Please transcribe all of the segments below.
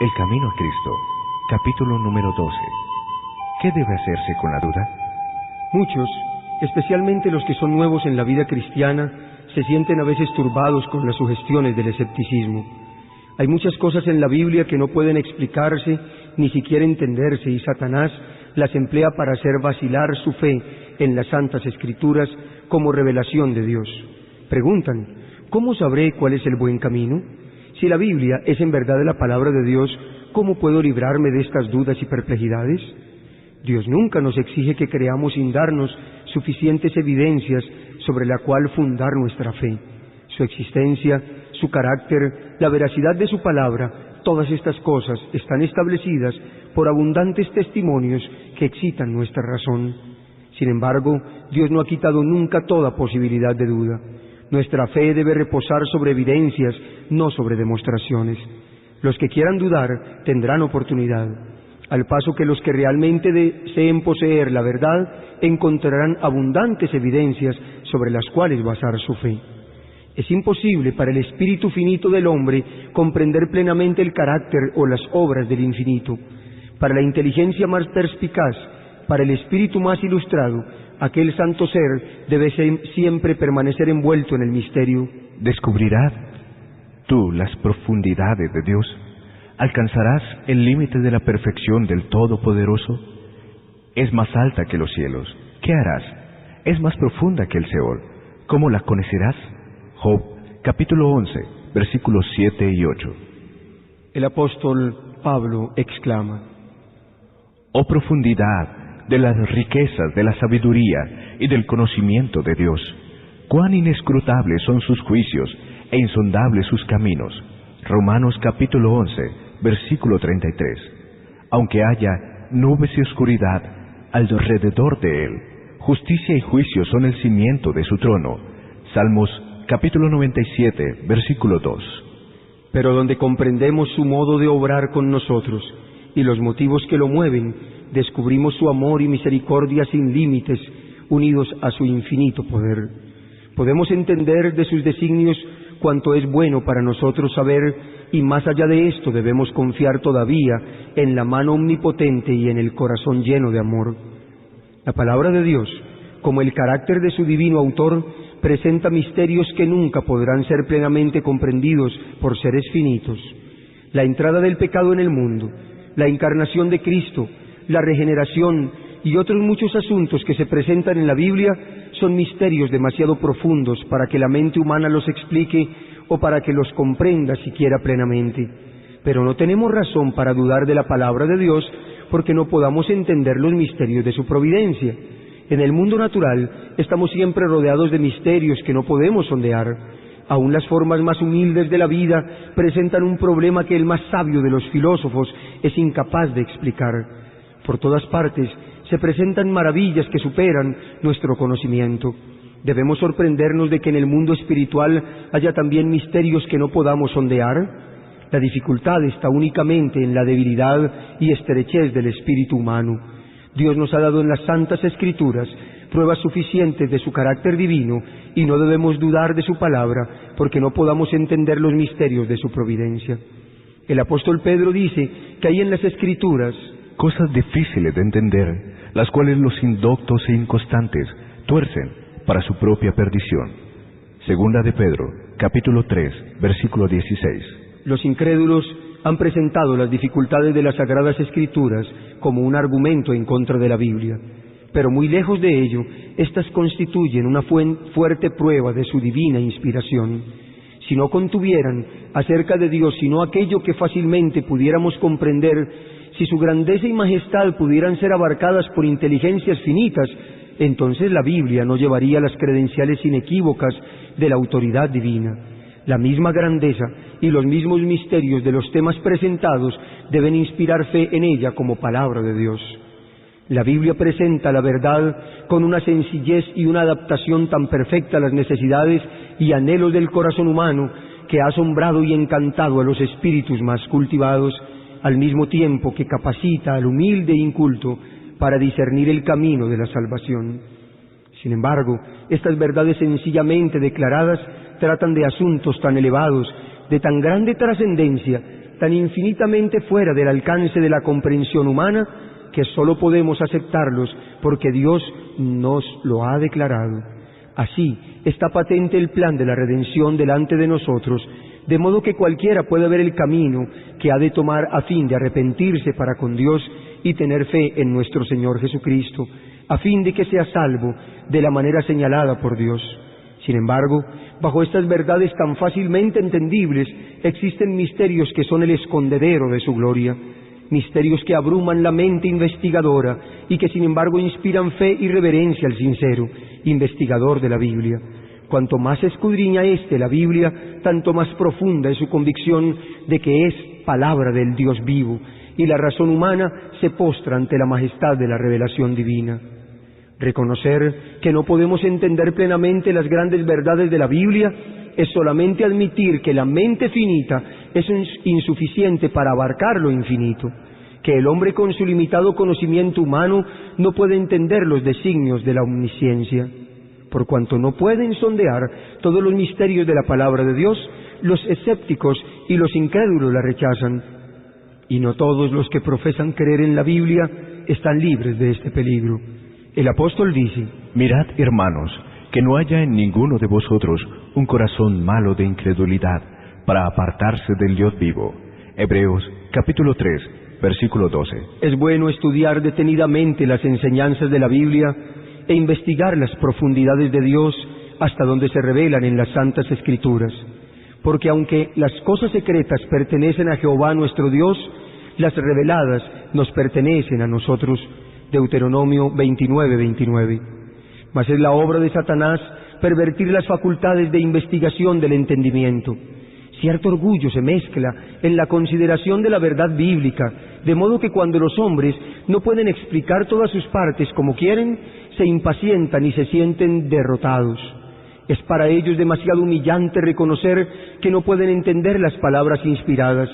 El camino a Cristo, capítulo número 12. ¿Qué debe hacerse con la duda? Muchos, especialmente los que son nuevos en la vida cristiana, se sienten a veces turbados con las sugestiones del escepticismo. Hay muchas cosas en la Biblia que no pueden explicarse ni siquiera entenderse, y Satanás las emplea para hacer vacilar su fe en las Santas Escrituras como revelación de Dios. Preguntan, ¿cómo sabré cuál es el buen camino? Si la Biblia es en verdad la palabra de Dios, ¿cómo puedo librarme de estas dudas y perplejidades? Dios nunca nos exige que creamos sin darnos suficientes evidencias sobre la cual fundar nuestra fe. Su existencia, su carácter, la veracidad de su palabra, todas estas cosas están establecidas por abundantes testimonios que excitan nuestra razón. Sin embargo, Dios no ha quitado nunca toda posibilidad de duda. Nuestra fe debe reposar sobre evidencias, no sobre demostraciones. Los que quieran dudar tendrán oportunidad, al paso que los que realmente deseen poseer la verdad encontrarán abundantes evidencias sobre las cuales basar su fe. Es imposible para el espíritu finito del hombre comprender plenamente el carácter o las obras del infinito. Para la inteligencia más perspicaz, para el espíritu más ilustrado, aquel santo ser debe siempre permanecer envuelto en el misterio. ¿Descubrirás tú las profundidades de Dios? ¿Alcanzarás el límite de la perfección del Todopoderoso? Es más alta que los cielos. ¿Qué harás? Es más profunda que el Seol. ¿Cómo la conocerás? Job, capítulo 11, versículos 7 y 8. El apóstol Pablo exclama: ¡Oh profundidad de las riquezas de la sabiduría y del conocimiento de Dios! ¡Cuán inescrutables son sus juicios e insondables sus caminos! Romanos capítulo 11, versículo 33. Aunque haya nubes y oscuridad alrededor de él, justicia y juicio son el cimiento de su trono. Salmos capítulo 97, versículo 2. Pero donde comprendemos su modo de obrar con nosotros y los motivos que lo mueven, descubrimos su amor y misericordia sin límites, unidos a su infinito poder. Podemos entender de sus designios cuanto es bueno para nosotros saber, y más allá de esto debemos confiar todavía en la mano omnipotente y en el corazón lleno de amor. La palabra de Dios, como el carácter de su divino autor, presenta misterios que nunca podrán ser plenamente comprendidos por seres finitos. La entrada del pecado en el mundo, la encarnación de Cristo, la regeneración y otros muchos asuntos que se presentan en la Biblia son misterios demasiado profundos para que la mente humana los explique o para que los comprenda siquiera plenamente. Pero no tenemos razón para dudar de la palabra de Dios porque no podamos entender los misterios de su providencia. En el mundo natural estamos siempre rodeados de misterios que no podemos sondear. Aún las formas más humildes de la vida presentan un problema que el más sabio de los filósofos es incapaz de explicar. Por todas partes se presentan maravillas que superan nuestro conocimiento. ¿Debemos sorprendernos de que en el mundo espiritual haya también misterios que no podamos sondear? La dificultad está únicamente en la debilidad y estrechez del espíritu humano. Dios nos ha dado en las Santas Escrituras pruebas suficientes de su carácter divino y no debemos dudar de su palabra porque no podamos entender los misterios de su providencia. El apóstol Pedro dice que hay en las Escrituras cosas difíciles de entender, las cuales los indoctos e inconstantes tuercen para su propia perdición. Segunda de Pedro, capítulo 3, versículo 16. Los incrédulos han presentado las dificultades de las Sagradas Escrituras como un argumento en contra de la Biblia, pero muy lejos de ello, éstas constituyen una fuerte prueba de su divina inspiración. Si no contuvieran acerca de Dios sino aquello que fácilmente pudiéramos comprender, si su grandeza y majestad pudieran ser abarcadas por inteligencias finitas, entonces la Biblia no llevaría las credenciales inequívocas de la autoridad divina. La misma grandeza y los mismos misterios de los temas presentados deben inspirar fe en ella como palabra de Dios. La Biblia presenta la verdad con una sencillez y una adaptación tan perfecta a las necesidades y anhelos del corazón humano que ha asombrado y encantado a los espíritus más cultivados, al mismo tiempo que capacita al humilde e inculto para discernir el camino de la salvación. Sin embargo, estas verdades sencillamente declaradas tratan de asuntos tan elevados, de tan grande trascendencia, tan infinitamente fuera del alcance de la comprensión humana, que sólo podemos aceptarlos porque Dios nos lo ha declarado. Así está patente el plan de la redención delante de nosotros, de modo que cualquiera puede ver el camino que ha de tomar a fin de arrepentirse para con Dios y tener fe en nuestro Señor Jesucristo, a fin de que sea salvo de la manera señalada por Dios. Sin embargo, bajo estas verdades tan fácilmente entendibles, existen misterios que son el escondedero de su gloria, misterios que abruman la mente investigadora y que sin embargo inspiran fe y reverencia al sincero investigador de la Biblia. Cuanto más escudriña la Biblia, tanto más profunda es su convicción de que es palabra del Dios vivo, y la razón humana se postra ante la majestad de la revelación divina. Reconocer que no podemos entender plenamente las grandes verdades de la Biblia es solamente admitir que la mente finita es insuficiente para abarcar lo infinito, que el hombre con su limitado conocimiento humano no puede entender los designios de la omnisciencia. Por cuanto no pueden sondear todos los misterios de la palabra de Dios, los escépticos y los incrédulos la rechazan, y no todos los que profesan creer en la Biblia están libres de este peligro. El apóstol dice: mirad, hermanos, que no haya en ninguno de vosotros un corazón malo de incredulidad para apartarse del Dios vivo. Hebreos capítulo 3, versículo 12. Es bueno estudiar detenidamente las enseñanzas de la Biblia e investigar las profundidades de Dios hasta donde se revelan en las Santas Escrituras, porque aunque las cosas secretas pertenecen a Jehová nuestro Dios, las reveladas nos pertenecen a nosotros. Deuteronomio 29:29. Mas es la obra de Satanás pervertir las facultades de investigación del entendimiento. Cierto orgullo se mezcla en la consideración de la verdad bíblica, de modo que cuando los hombres no pueden explicar todas sus partes como quieren, se impacientan y se sienten derrotados. Es para ellos demasiado humillante reconocer que no pueden entender las palabras inspiradas.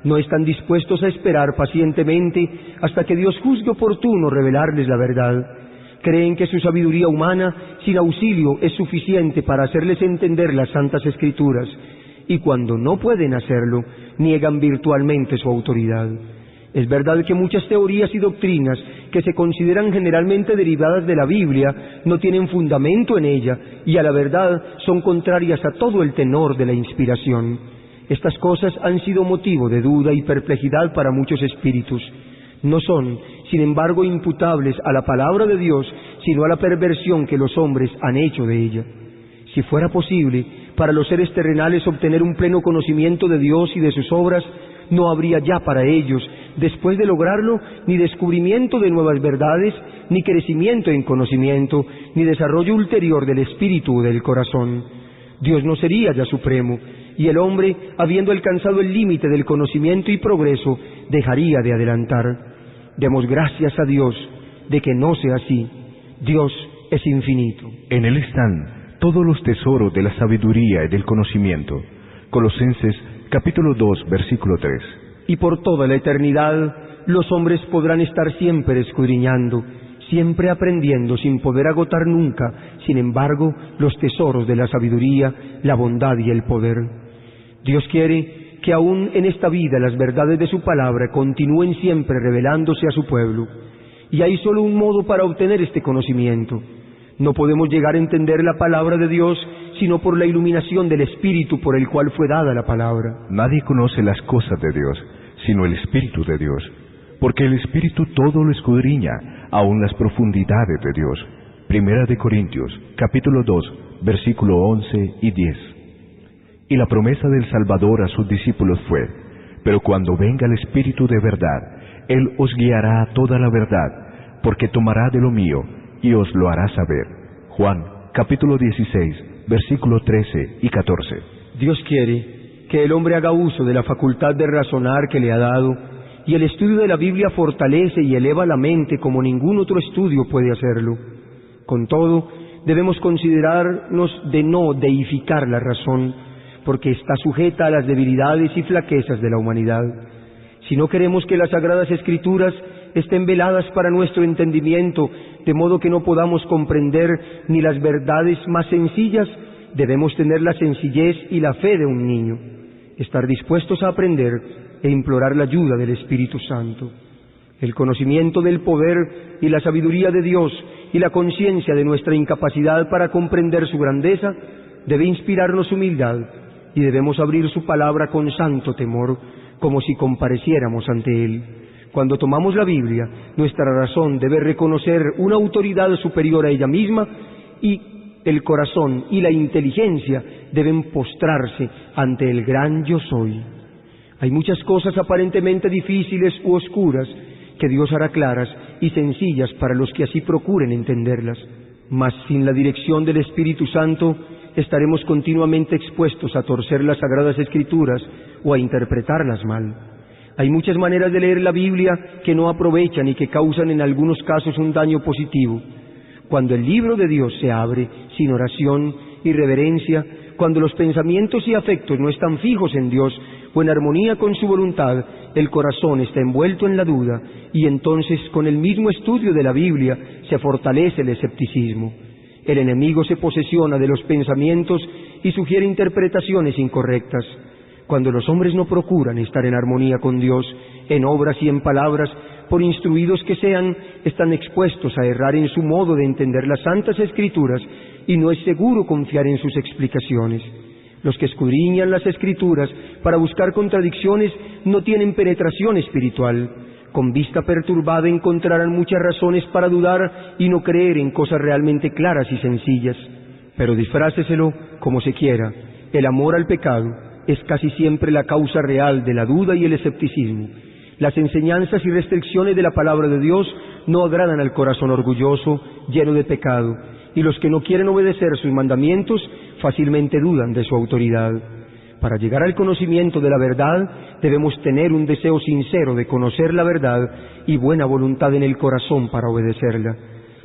No están dispuestos a esperar pacientemente hasta que Dios juzgue oportuno revelarles la verdad. Creen que su sabiduría humana, sin auxilio, es suficiente para hacerles entender las Santas Escrituras, y cuando no pueden hacerlo, niegan virtualmente su autoridad. Es verdad que muchas teorías y doctrinas que se consideran generalmente derivadas de la Biblia no tienen fundamento en ella, y a la verdad son contrarias a todo el tenor de la inspiración. Estas cosas han sido motivo de duda y perplejidad para muchos espíritus. No son, sin embargo, imputables a la palabra de Dios, sino a la perversión que los hombres han hecho de ella. Si fuera posible para los seres terrenales obtener un pleno conocimiento de Dios y de sus obras, no habría ya para ellos, después de lograrlo, ni descubrimiento de nuevas verdades, ni crecimiento en conocimiento, ni desarrollo ulterior del espíritu o del corazón. Dios no sería ya supremo, y el hombre, habiendo alcanzado el límite del conocimiento y progreso, dejaría de adelantar. Demos gracias a Dios de que no sea así. Dios es infinito. En Él están todos los tesoros de la sabiduría y del conocimiento. Colosenses capítulo 2, versículo 3. Y por toda la eternidad los hombres podrán estar siempre escudriñando, siempre aprendiendo sin poder agotar nunca, sin embargo, los tesoros de la sabiduría, la bondad y el poder. Dios quiere que aún en esta vida las verdades de su palabra continúen siempre revelándose a su pueblo. Y hay solo un modo para obtener este conocimiento. No podemos llegar a entender la palabra de Dios sino por la iluminación del Espíritu por el cual fue dada la palabra. Nadie conoce las cosas de Dios, sino el Espíritu de Dios, porque el Espíritu todo lo escudriña, aun las profundidades de Dios. Primera de Corintios, capítulo 2, versículo 11 y 10. Y la promesa del Salvador a sus discípulos fue: pero cuando venga el Espíritu de verdad, Él os guiará a toda la verdad, porque tomará de lo mío y os lo hará saber. Juan, capítulo 16, versículo 13 y 14. Dios quiere que el hombre haga uso de la facultad de razonar que le ha dado, y el estudio de la Biblia fortalece y eleva la mente como ningún otro estudio puede hacerlo. Con todo, debemos considerarnos de no deificar la razón, porque está sujeta a las debilidades y flaquezas de la humanidad. Si no queremos que las Sagradas Escrituras estén veladas para nuestro entendimiento, de modo que no podamos comprender ni las verdades más sencillas, debemos tener la sencillez y la fe de un niño, estar dispuestos a aprender, e implorar la ayuda del Espíritu Santo. El conocimiento del poder y la sabiduría de Dios y la conciencia de nuestra incapacidad para comprender su grandeza debe inspirarnos humildad, y debemos abrir su palabra con santo temor, como si compareciéramos ante Él. Cuando tomamos la Biblia, nuestra razón debe reconocer una autoridad superior a ella misma, y el corazón y la inteligencia deben postrarse ante el gran Yo Soy. Hay muchas cosas aparentemente difíciles u oscuras que Dios hará claras y sencillas para los que así procuren entenderlas. Mas sin la dirección del Espíritu Santo estaremos continuamente expuestos a torcer las Sagradas Escrituras o a interpretarlas mal. Hay muchas maneras de leer la Biblia que no aprovechan y que causan en algunos casos un daño positivo. Cuando el libro de Dios se abre sin oración y reverencia, cuando los pensamientos y afectos no están fijos en Dios o en armonía con su voluntad, el corazón está envuelto en la duda, y entonces con el mismo estudio de la Biblia se fortalece el escepticismo. El enemigo se posesiona de los pensamientos y sugiere interpretaciones incorrectas. Cuando los hombres no procuran estar en armonía con Dios, en obras y en palabras, por instruidos que sean, están expuestos a errar en su modo de entender las Santas Escrituras, y no es seguro confiar en sus explicaciones. Los que escudriñan las Escrituras para buscar contradicciones no tienen penetración espiritual. Con vista perturbada encontrarán muchas razones para dudar y no creer en cosas realmente claras y sencillas. Pero disfráceselo como se quiera, el amor al pecado es casi siempre la causa real de la duda y el escepticismo. Las enseñanzas y restricciones de la palabra de Dios no agradan al corazón orgulloso, lleno de pecado, y los que no quieren obedecer sus mandamientos fácilmente dudan de su autoridad. Para llegar al conocimiento de la verdad, debemos tener un deseo sincero de conocer la verdad y buena voluntad en el corazón para obedecerla.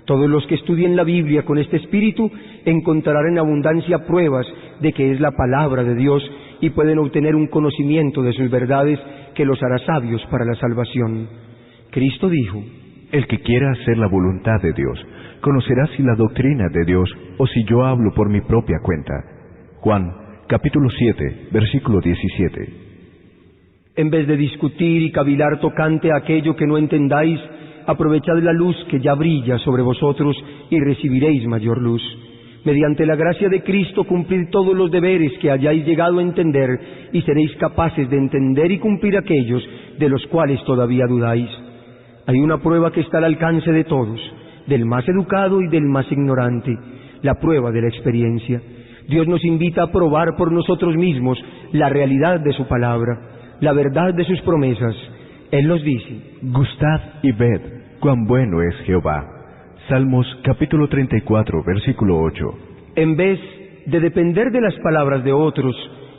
Todos los que estudien la Biblia con este espíritu encontrarán en abundancia pruebas de que es la palabra de Dios y pueden obtener un conocimiento de sus verdades que los hará sabios para la salvación. Cristo dijo: el que quiera hacer la voluntad de Dios, conocerá si la doctrina de Dios o si yo hablo por mi propia cuenta. Juan, capítulo 7, versículo 17. En vez de discutir y cavilar tocante a aquello que no entendáis, aprovechad la luz que ya brilla sobre vosotros y recibiréis mayor luz. Mediante la gracia de Cristo cumplid todos los deberes que hayáis llegado a entender, y seréis capaces de entender y cumplir aquellos de los cuales todavía dudáis. Hay una prueba que está al alcance de todos, del más educado y del más ignorante, la prueba de la experiencia. Dios nos invita a probar por nosotros mismos la realidad de su palabra, la verdad de sus promesas. Él nos dice: gustad y ved cuán bueno es Jehová. Salmos capítulo 34, versículo 8. En vez de depender de las palabras de otros,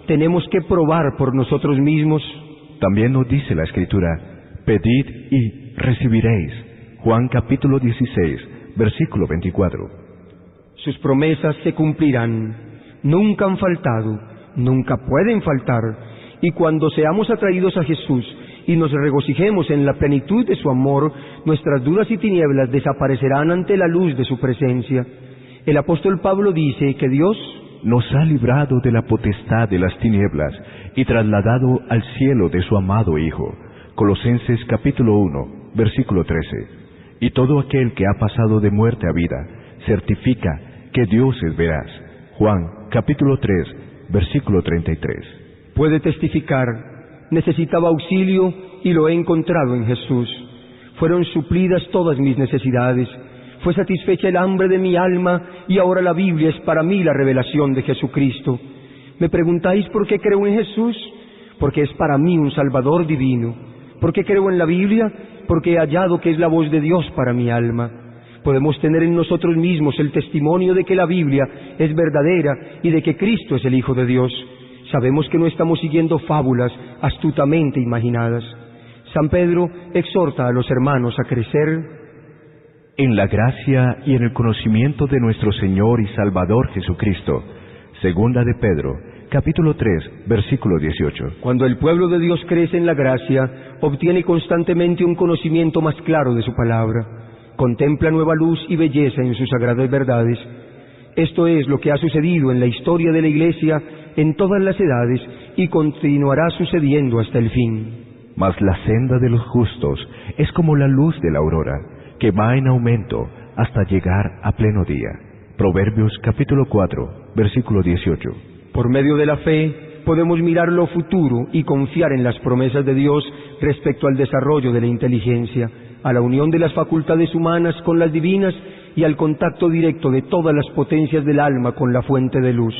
tenemos que probar por nosotros mismos. También nos dice la Escritura: pedid y recibiréis. Juan capítulo 16, versículo 24. Sus promesas se cumplirán. Nunca han faltado, nunca pueden faltar. Y cuando seamos atraídos a Jesús y nos regocijemos en la plenitud de su amor, nuestras dudas y tinieblas desaparecerán ante la luz de su presencia. El apóstol Pablo dice que Dios nos ha librado de la potestad de las tinieblas y trasladado al cielo de su amado Hijo. Colosenses capítulo 1, versículo 13. Y todo aquel que ha pasado de muerte a vida certifica que Dios es veraz. Juan capítulo 3, versículo 33. Puede testificar: necesitaba auxilio y lo he encontrado en Jesús. Fueron suplidas todas mis necesidades. Fue satisfecha el hambre de mi alma, y ahora la Biblia es para mí la revelación de Jesucristo. ¿Me preguntáis por qué creo en Jesús? Porque es para mí un Salvador divino. ¿Por qué creo en la Biblia? Porque he hallado que es la voz de Dios para mi alma. Podemos tener en nosotros mismos el testimonio de que la Biblia es verdadera y de que Cristo es el Hijo de Dios. Sabemos que no estamos siguiendo fábulas astutamente imaginadas. San Pedro exhorta a los hermanos a crecer en la gracia y en el conocimiento de nuestro Señor y Salvador Jesucristo. Segunda de Pedro, capítulo 3, versículo 18. Cuando el pueblo de Dios crece en la gracia, obtiene constantemente un conocimiento más claro de su palabra. Contempla nueva luz y belleza en sus sagradas verdades. Esto es lo que ha sucedido en la historia de la Iglesia en todas las edades y continuará sucediendo hasta el fin. mas la senda de los justos es como la luz de la aurora, que va en aumento hasta llegar a pleno día. Proverbios capítulo 4, versículo 18. Por medio de la fe podemos mirar lo futuro y confiar en las promesas de Dios respecto al desarrollo de la inteligencia, a la unión de las facultades humanas con las divinas y al contacto directo de todas las potencias del alma con la fuente de luz.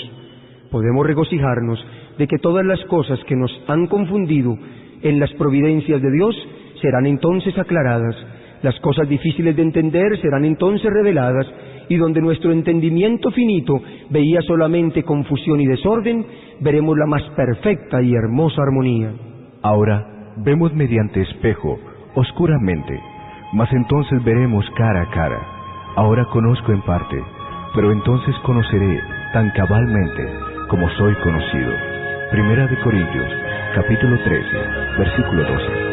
Podemos regocijarnos de que todas las cosas que nos han confundido en las providencias de Dios serán entonces aclaradas, las cosas difíciles de entender serán entonces reveladas, y donde nuestro entendimiento finito veía solamente confusión y desorden, veremos la más perfecta y hermosa armonía. Ahora vemos mediante espejo, oscuramente, mas entonces veremos cara a cara. Ahora conozco en parte, pero entonces conoceré tan cabalmente como soy conocido. Primera de Corintios, capítulo 13, versículo 12.